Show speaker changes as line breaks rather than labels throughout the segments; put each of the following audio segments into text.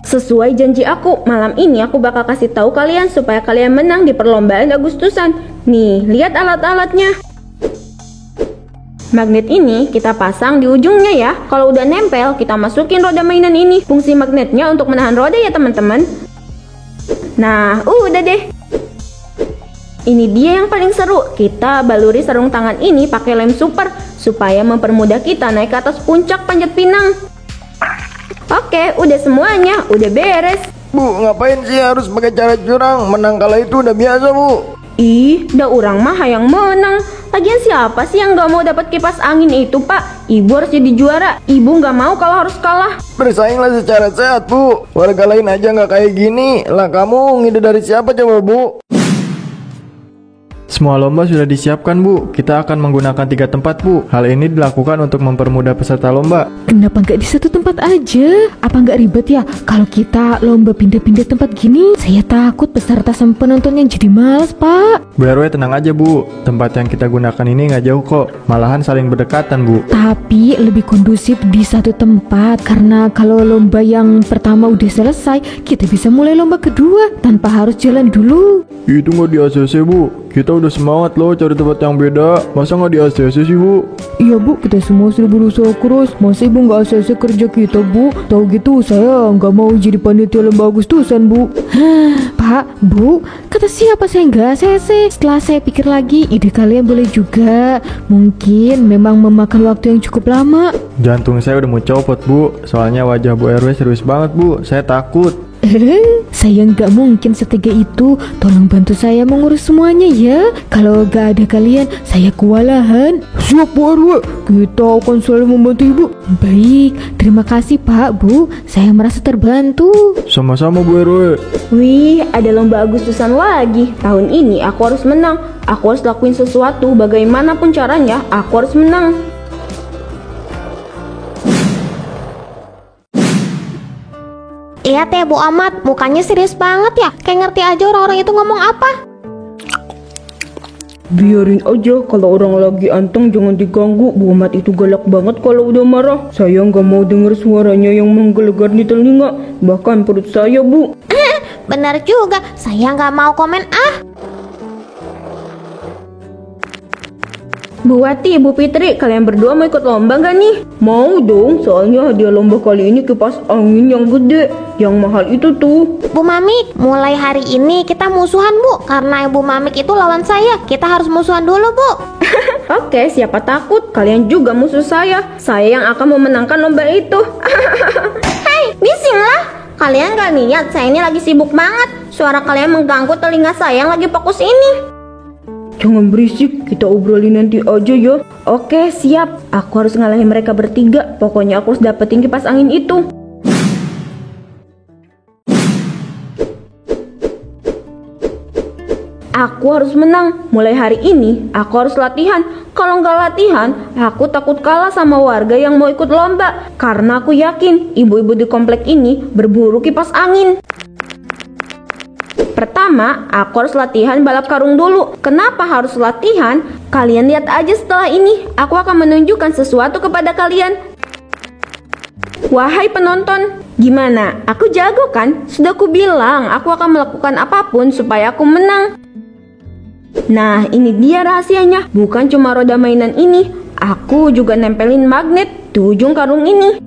Sesuai janji aku, malam ini aku bakal kasih tahu kalian supaya kalian menang di perlombaan Agustusan. Nih, lihat alat-alatnya. Magnet ini kita pasang di ujungnya ya. Kalau udah nempel, kita masukin roda mainan ini. Fungsi magnetnya untuk menahan roda ya teman-teman. Nah, udah deh. Ini dia yang paling seru. Kita baluri sarung tangan ini pakai lem super supaya mempermudah kita naik ke atas puncak Panjat Pinang. Oke, udah semuanya, udah beres.
Bu, ngapain sih harus pakai cara curang? Menang kalah itu udah biasa, Bu.
Ih, dah urang mah yang menang. Lagian siapa sih yang gak mau dapat kipas angin itu, Pak? Ibu harus jadi juara. Ibu gak mau kalau harus kalah.
Bersainglah secara sehat, Bu. Warga lain aja nggak kayak gini. Lah kamu ngide dari siapa coba, Bu?
Semua lomba sudah disiapkan, Bu. Kita akan menggunakan 3 tempat, Bu. Hal ini dilakukan untuk mempermudah peserta lomba.
Kenapa nggak di satu tempat aja? Apa nggak ribet ya? Kalau kita lomba pindah-pindah tempat gini, saya takut peserta sama penontonnya jadi males, Pak.
Bu RW tenang aja, Bu. Tempat yang kita gunakan ini nggak jauh kok. Malahan saling berdekatan, Bu.
Tapi lebih kondusif di satu tempat. Karena kalau lomba yang pertama udah selesai, kita bisa mulai lomba kedua tanpa harus jalan dulu.
Itu nggak di ACC, Bu. Kita udah semangat loh cari tempat yang beda. Masa nggak di ACC sih, Bu?
Iya, Bu, kita semua sudah berusaha keras. Masa Ibu nggak ACC kerja kita, Bu? Tahu gitu saya nggak mau jadi panitia lomba Agustusan, Bu. Pak, Bu, kata siapa saya nggak ACC? Setelah saya pikir lagi, ide kalian boleh juga. Mungkin memang memakan waktu yang cukup lama.
Jantung saya udah mau copot, Bu. Soalnya wajah Bu RW serius banget, Bu. Saya takut.
Saya nggak mungkin setega itu. Tolong bantu saya mengurus semuanya ya. Kalau nggak ada kalian, saya kewalahan.
Siap, Bu RW.
Kita akan selalu membantu Ibu. Baik, terima kasih Pak, Bu. Saya merasa terbantu.
Sama-sama, Bu RW.
Wih, ada lomba Agustusan lagi. Tahun ini aku harus menang. Aku harus lakuin sesuatu bagaimanapun caranya. Aku harus menang.
Iya teh Bu Ahmad, mukanya serius banget ya. Kayak ngerti aja orang-orang itu ngomong apa.
Biarin aja, kalau orang lagi anteng jangan diganggu. Bu Ahmad itu galak banget kalau udah marah. Saya nggak mau denger suaranya yang menggelegar di telinga. Bahkan perut saya, Bu.
Benar juga, saya nggak mau komen ah.
Bu Wati, Bu Fitri, kalian berdua mau ikut lomba gak nih? Mau dong, soalnya hadiah lomba kali ini kipas angin yang gede. Yang mahal itu tuh.
Bu Mamik, mulai hari ini kita musuhan Bu. Karena Bu Mamik itu lawan saya. Kita harus musuhan dulu Bu.
Oke, siapa takut? Kalian juga musuh saya. Saya yang akan memenangkan lomba itu.
Hei, bising lah. Kalian gak niat, saya ini lagi sibuk banget. Suara kalian mengganggu telinga saya yang lagi fokus ini.
Jangan berisik, kita obrolin nanti aja ya. Oke, siap. Aku harus ngalahin mereka bertiga. Pokoknya aku harus dapetin kipas angin itu. Aku harus menang. Mulai hari ini, aku harus latihan. Kalau nggak latihan, aku takut kalah sama warga yang mau ikut lomba. Karena aku yakin, ibu-ibu di komplek ini berburu kipas angin. Pertama, aku harus latihan balap karung dulu. Kenapa harus latihan? Kalian lihat aja setelah ini. Aku akan menunjukkan sesuatu kepada kalian. Wahai penonton, gimana? Aku jago kan? Sudah aku bilang, aku akan melakukan apapun supaya aku menang. Nah, ini dia rahasianya. Bukan cuma roda mainan ini. Aku juga nempelin magnet di ujung karung ini.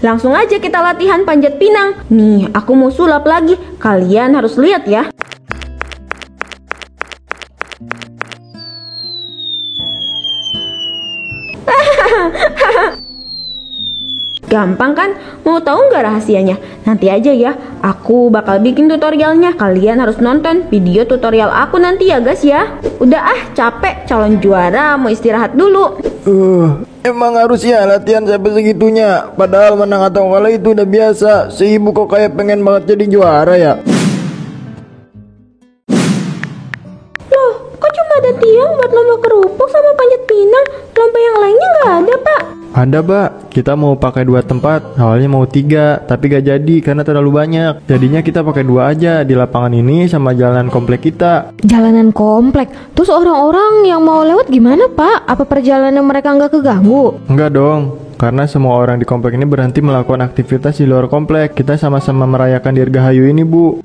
Langsung aja kita latihan panjat pinang. Nih, aku mau sulap lagi. Kalian harus lihat ya. Gampang kan? Mau tahu nggak rahasianya? Nanti aja ya. Aku bakal bikin tutorialnya. Kalian harus nonton video tutorial aku nanti ya guys ya. Udah capek. Calon juara mau istirahat dulu.
Emang harus ya latihan sampai segitunya. Padahal menang atau kalah itu udah biasa. Si ibu kok kayak pengen banget jadi juara ya.
Loh, kok cuma ada tiang buat lomba kerupuk sama panjat pinang? Lomba yang lainnya nggak ada, Pak.
Ada, Mbak. Kita mau pakai 2 tempat. Awalnya mau 3, tapi gak jadi karena terlalu banyak. Jadinya kita pakai 2 aja di lapangan ini sama jalanan komplek kita.
Jalanan komplek. Terus orang-orang yang mau lewat gimana, Pak? Apa perjalanan mereka nggak keganggu?
Enggak dong. Karena semua orang di komplek ini berhenti melakukan aktivitas di luar komplek. Kita sama-sama merayakan Dirgahayu ini, Bu.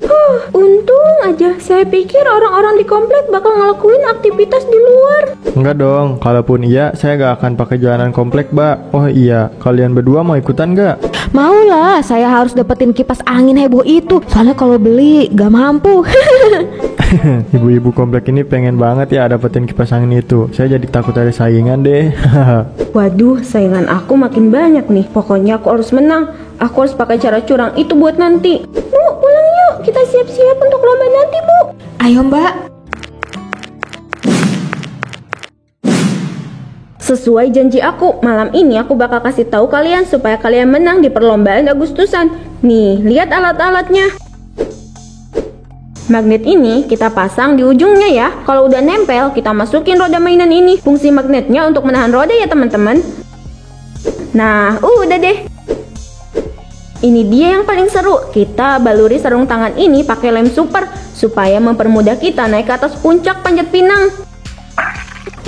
Untung aja, saya pikir orang-orang di komplek bakal ngelakuin aktivitas di luar.
Enggak dong. Kalaupun iya, saya gak akan pakai jalanan komplek, Mbak. Oh iya, kalian berdua mau ikutan gak?
Maulah, saya harus dapetin kipas angin heboh itu. Soalnya kalau beli gak mampu.
Ibu-ibu komplek ini pengen banget ya dapetin kipas angin itu. Saya jadi takut ada saingan deh.
Waduh, saingan aku makin banyak nih. Pokoknya aku harus menang. Aku harus pakai cara curang itu buat nanti. Bu, pulang yuk. Kita siap-siap untuk lomba nanti, Bu.
Ayo, Mbak.
Sesuai janji aku, malam ini aku bakal kasih tahu kalian supaya kalian menang di perlombaan Agustusan. Nih, lihat alat-alatnya. Magnet ini kita pasang di ujungnya ya. Kalau udah nempel, kita masukin roda mainan ini. Fungsi magnetnya untuk menahan roda ya teman-teman. Nah, udah deh. Ini dia yang paling seru. Kita baluri sarung tangan ini pakai lem super supaya mempermudah kita naik ke atas puncak panjat pinang.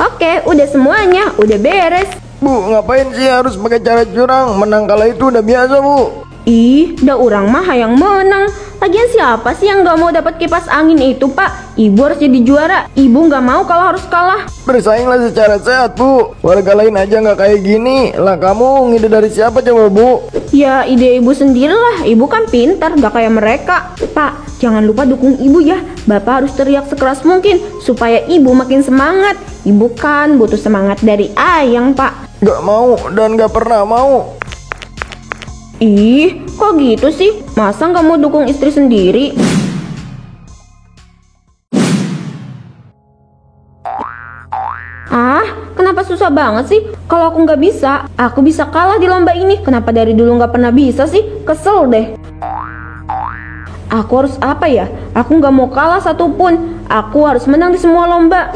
Oke, udah semuanya, udah beres.
Bu, ngapain sih harus pakai cara curang? Menang kalah itu udah biasa, Bu.
Ih, dah urang mah yang menang. Lagian siapa sih yang gak mau dapat kipas angin itu, Pak? Ibu harus jadi juara. Ibu gak mau kalau harus kalah.
Bersainglah secara sehat, Bu. Warga lain aja nggak kayak gini. Lah kamu ngide dari siapa coba, Bu?
Ya, ide ibu sendirilah. Ibu kan pintar, gak kayak mereka. Pak, jangan lupa dukung ibu ya. Bapak harus teriak sekeras mungkin supaya ibu makin semangat. Ibu kan butuh semangat dari ayang, Pak.
Nggak mau dan nggak pernah mau.
Ih, kok gitu sih? Masa nggak mau dukung istri sendiri? Ah, kenapa susah banget sih? Kalau aku nggak bisa, aku bisa kalah di lomba ini. Kenapa dari dulu nggak pernah bisa sih? Kesel deh. Aku harus apa ya? Aku nggak mau kalah satupun. Aku harus menang di semua lomba.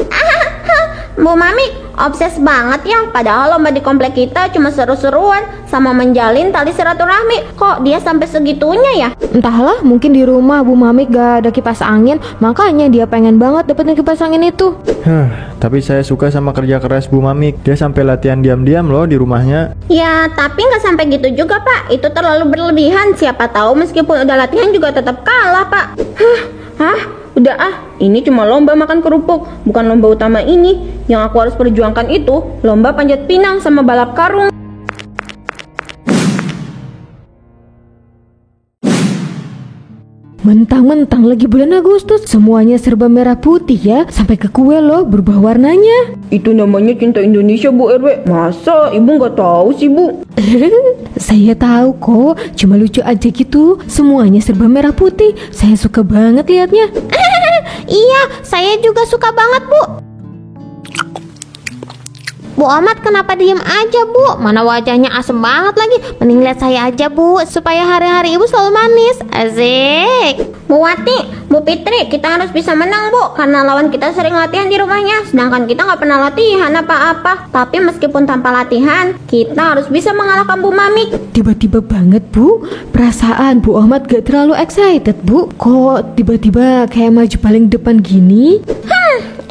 Bu Mami, obses banget ya. Padahal lomba di komplek kita cuma seru-seruan sama menjalin tali silaturahmi. Kok dia sampai segitunya ya?
Entahlah, mungkin di rumah Bu Mami gak ada kipas angin, makanya dia pengen banget dapetin kipas angin itu.
Tapi saya suka sama kerja keras Bu Mamik. Dia sampai latihan diam-diam loh di rumahnya.
Ya, tapi nggak sampai gitu juga, Pak. Itu terlalu berlebihan. Siapa tahu meskipun udah latihan juga tetap kalah, Pak.
Udah ah, ini cuma lomba makan kerupuk, bukan lomba utama ini. Yang aku harus perjuangkan itu lomba panjat pinang sama balap karung.
Mentang-mentang lagi bulan Agustus, semuanya serba merah putih ya. Sampai ke kue loh berubah warnanya.
Itu namanya cinta Indonesia, Bu RW. Masa ibu nggak tahu sih, Bu?
Saya tahu kok, cuma lucu aja gitu. Semuanya serba merah putih. Saya suka banget liatnya.
Iya, saya juga suka banget, Bu. Bu Ahmad kenapa diem aja, Bu? Mana wajahnya asem banget lagi. Mending lihat saya aja, Bu, supaya hari-hari ibu selalu manis. Asik. Bu Wati, Bu Fitri, kita harus bisa menang, Bu, karena lawan kita sering latihan di rumahnya, sedangkan kita nggak pernah latihan apa-apa. Tapi meskipun tanpa latihan, kita harus bisa mengalahkan Bu Mamik.
Tiba-tiba banget Bu, perasaan Bu Ahmad gak terlalu excited Bu. Kok tiba-tiba kayak maju paling depan gini?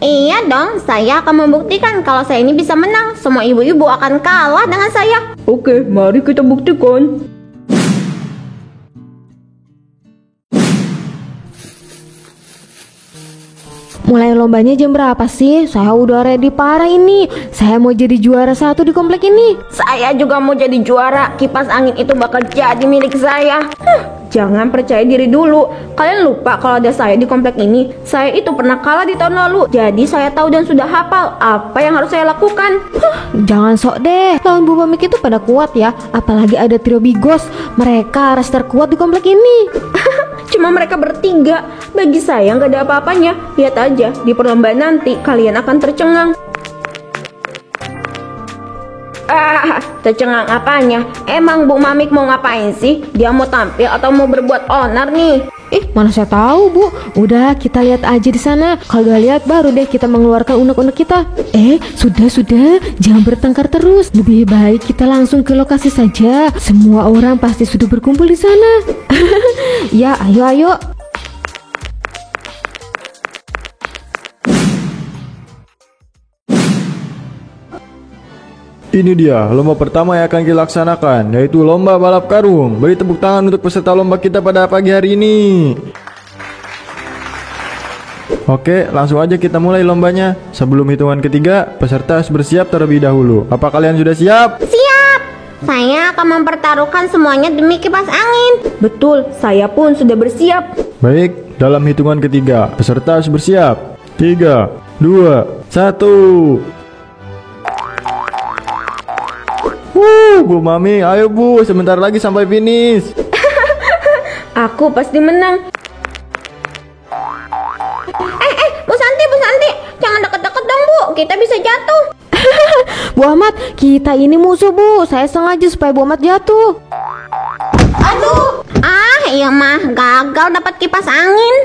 Iya dong, saya akan membuktikan kalau saya ini bisa menang. Semua ibu-ibu akan kalah dengan saya.
Oke, mari kita buktikan.
Mulai lombanya jam berapa sih? Saya udah ready parah ini. Saya mau jadi juara 1 di komplek ini.
Saya juga mau jadi juara. Kipas angin itu bakal jadi milik saya. Jangan percaya diri dulu. Kalian lupa kalau ada saya di komplek ini. Saya itu pernah kalah di tahun lalu. Jadi saya tahu dan sudah hafal apa yang harus saya lakukan.
Jangan sok deh. Lawan Bu Mamik itu pada kuat ya. Apalagi ada trio Bigos. Mereka ras terkuat di komplek ini.
Cuma mereka bertiga. Bagi saya nggak ada apa-apanya. Lihat aja, di perlombaan nanti kalian akan tercengang. Tercengang apanya? Emang Bu Mamik mau ngapain sih? Dia mau tampil atau mau berbuat onar nih?
Mana saya tahu, Bu. Udah, kita lihat aja di sana. Kalau udah lihat, baru deh kita mengeluarkan unek-unek kita. Sudah. Jangan bertengkar terus. Lebih baik kita langsung ke lokasi saja. Semua orang pasti sudah berkumpul di sana. Ya, ayo.
Ini dia lomba pertama yang akan kita laksanakan, yaitu lomba balap karung. Beri tepuk tangan untuk peserta lomba kita pada pagi hari ini. Oke, langsung aja kita mulai lombanya. Sebelum hitungan ketiga, peserta harus bersiap terlebih dahulu. Apa kalian sudah siap?
Siap. Saya akan mempertaruhkan semuanya demi kipas angin.
Betul, saya pun sudah bersiap.
Baik, dalam hitungan ketiga, peserta harus bersiap. 3, 2, 1. Bu Mami, ayo Bu, sebentar lagi sampai finish.
Aku pasti menang.
Bu Santi, jangan deket-deket dong Bu, kita bisa jatuh.
Bu Ahmad, kita ini musuh, Bu. Saya sengaja supaya Bu Ahmad jatuh.
Aduh, iya mah gagal dapat kipas angin.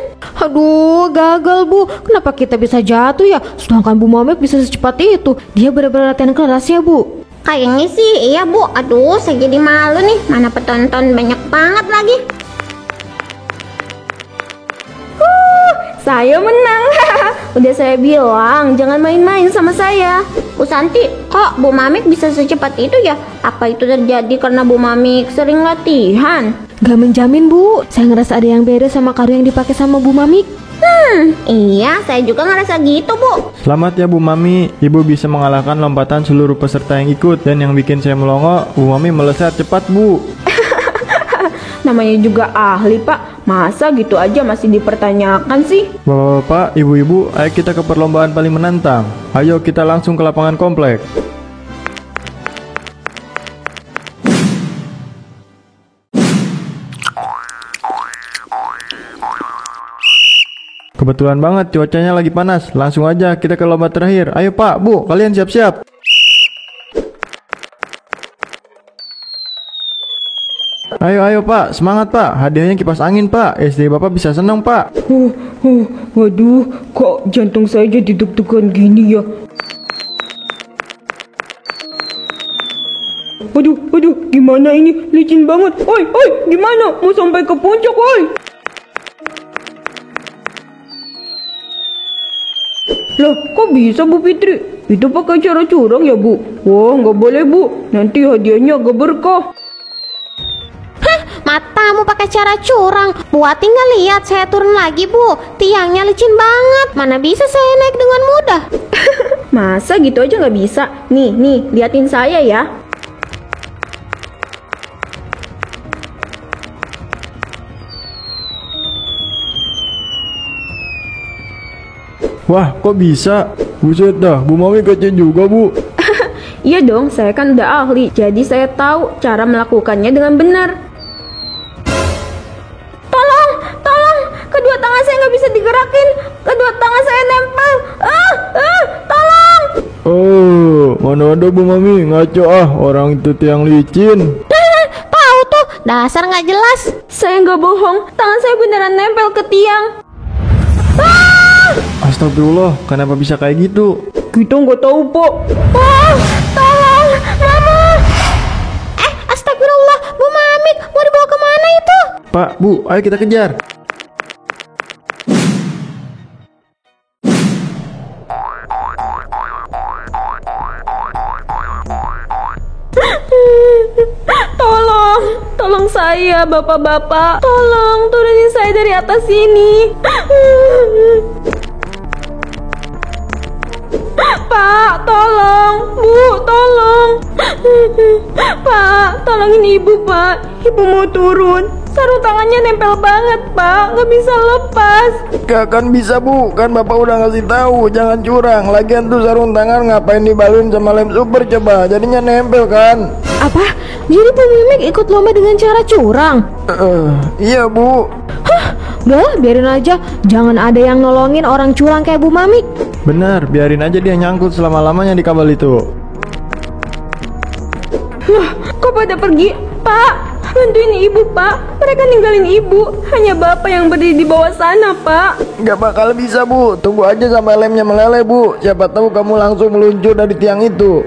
Aduh, gagal, Bu. Kenapa kita bisa jatuh ya? Sedangkan Bu Mamek bisa secepat itu. Dia benar-benar latihan keras ya, Bu.
Kayaknya sih iya Bu. Aduh, saya jadi malu nih. Mana penonton banyak banget lagi.
Saya menang. Udah saya bilang, jangan main-main sama saya.
Bu Santi, kok Bu Mamik bisa secepat itu ya? Apa itu terjadi karena Bu Mamik sering latihan?
Gak menjamin, Bu. Saya ngerasa ada yang beda sama karung yang dipakai sama Bu Mamik.
Iya, saya juga ngerasa gitu Bu.
Selamat ya Bu Mami, Ibu bisa mengalahkan lompatan seluruh peserta yang ikut. Dan yang bikin saya melongo, Bu Mami melesat cepat Bu.
Namanya juga ahli, Pak. Masa gitu aja masih dipertanyakan sih?
Bapak-bapak, ibu-ibu, ayo kita ke perlombaan paling menantang. Ayo kita langsung ke lapangan komplek. Kebetulan banget cuacanya lagi panas. Langsung aja kita ke lomba terakhir. Ayo Pak, Bu, kalian siap-siap. Ayo Pak, semangat Pak. Hadiahnya kipas angin Pak. SD Bapak bisa senang Pak.
Waduh, kok jantung saya jadi deg-degan gini ya? Waduh, gimana ini? Licin banget. Oi, gimana? Mau sampai ke puncak, oi? Lah, kok bisa Bu Fitri? Itu pakai cara curang ya Bu? Wah, nggak boleh Bu. Nanti hadiahnya agak berkah.
Matamu pakai cara curang. Buat tinggal lihat saya turun lagi Bu. Tiangnya licin banget. Mana bisa saya naik dengan mudah?
Masa gitu aja nggak bisa? Nih, liatin saya ya.
Wah, kok bisa? Buset dah, Bu Mami kece juga Bu.
Iya dong, saya kan udah ahli. Jadi saya tahu cara melakukannya dengan benar. Tolong, kedua tangan saya nggak bisa digerakin. Kedua tangan saya nempel. Tolong.
Oh, mana ada Bu Mami, ngaco orang itu tiang licin.
Tahu tuh, dasar nggak jelas.
Saya nggak bohong, tangan saya beneran nempel ke tiang.
Astagfirullah, kenapa bisa kayak gitu?
Kita nggak tahu, Pak.
Tolong, Mama. Astagfirullah, Bu Mamik, mau dibawa kemana itu?
Pak, Bu, ayo kita kejar.
Tolong saya, bapak-bapak. Tolong turunin saya dari atas sini. Pak, tolong. Bu, tolong. Pak, tolongin ibu, Pak. Ibu mau turun. Sarung tangannya nempel banget, Pak. Gak bisa lepas.
Gak akan bisa Bu, kan Bapak udah ngasih tahu jangan curang. Lagian tuh sarung tangan ngapain dibaluin sama lem super coba, jadinya nempel kan.
Apa? Jadi Bu Mimik ikut lomba dengan cara curang?
Iya Bu.
Udah, biarin aja. Jangan ada yang nolongin orang curang kayak Bu Mamik.
Benar, biarin aja dia nyangkut selama-lamanya di kabel itu.
Kok pada pergi? Pak, bantuin ibu, Pak. Mereka ninggalin ibu. Hanya Bapak yang berdiri di bawah sana, Pak.
Nggak bakal bisa, Bu. Tunggu aja sampai lemnya meleleh, Bu. Siapa tahu kamu langsung meluncur dari tiang itu.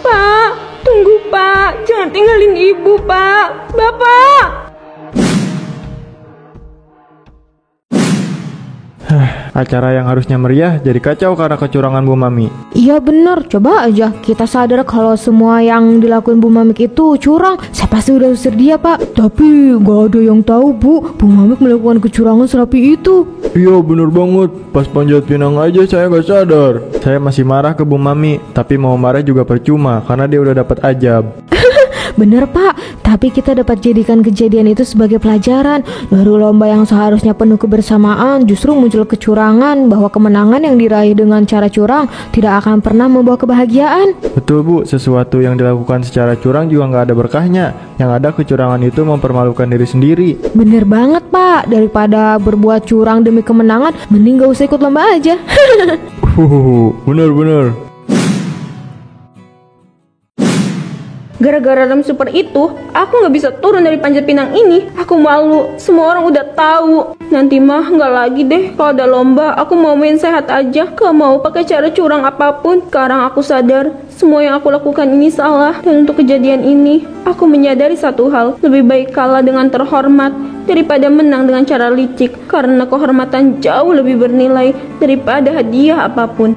Pak, tunggu, Pak. Jangan tinggalin ibu, Pak. Bapak.
Acara yang harusnya meriah jadi kacau karena kecurangan Bu Mami.
Iya bener, coba aja kita sadar kalau semua yang dilakuin Bu Mamik itu curang. Saya pasti udah usir dia, Pak. Tapi gak ada yang tahu, Bu Mamik melakukan kecurangan serapi itu.
Iya bener banget, pas panjat pinang aja saya gak sadar. Saya masih marah ke Bu Mami, tapi mau marah juga percuma karena dia udah dapat ajab.
Bener, Pak, tapi kita dapat jadikan kejadian itu sebagai pelajaran. Dari lomba yang seharusnya penuh kebersamaan, justru muncul kecurangan, bahwa kemenangan yang diraih dengan cara curang tidak akan pernah membawa kebahagiaan.
Betul Bu, sesuatu yang dilakukan secara curang juga nggak ada berkahnya. Yang ada kecurangan itu mempermalukan diri sendiri.
Bener banget, Pak, daripada berbuat curang demi kemenangan, mending gak usah ikut lomba aja.
Bener.
Gara-gara rem super itu, aku nggak bisa turun dari panjat pinang ini. Aku malu, semua orang udah tahu. Nanti mah nggak lagi deh. Kalau ada lomba, aku mau main sehat aja. Gak mau pakai cara curang apapun. Sekarang aku sadar, semua yang aku lakukan ini salah. Dan untuk kejadian ini, aku menyadari satu hal. Lebih baik kalah dengan terhormat daripada menang dengan cara licik. Karena kehormatan jauh lebih bernilai daripada hadiah apapun.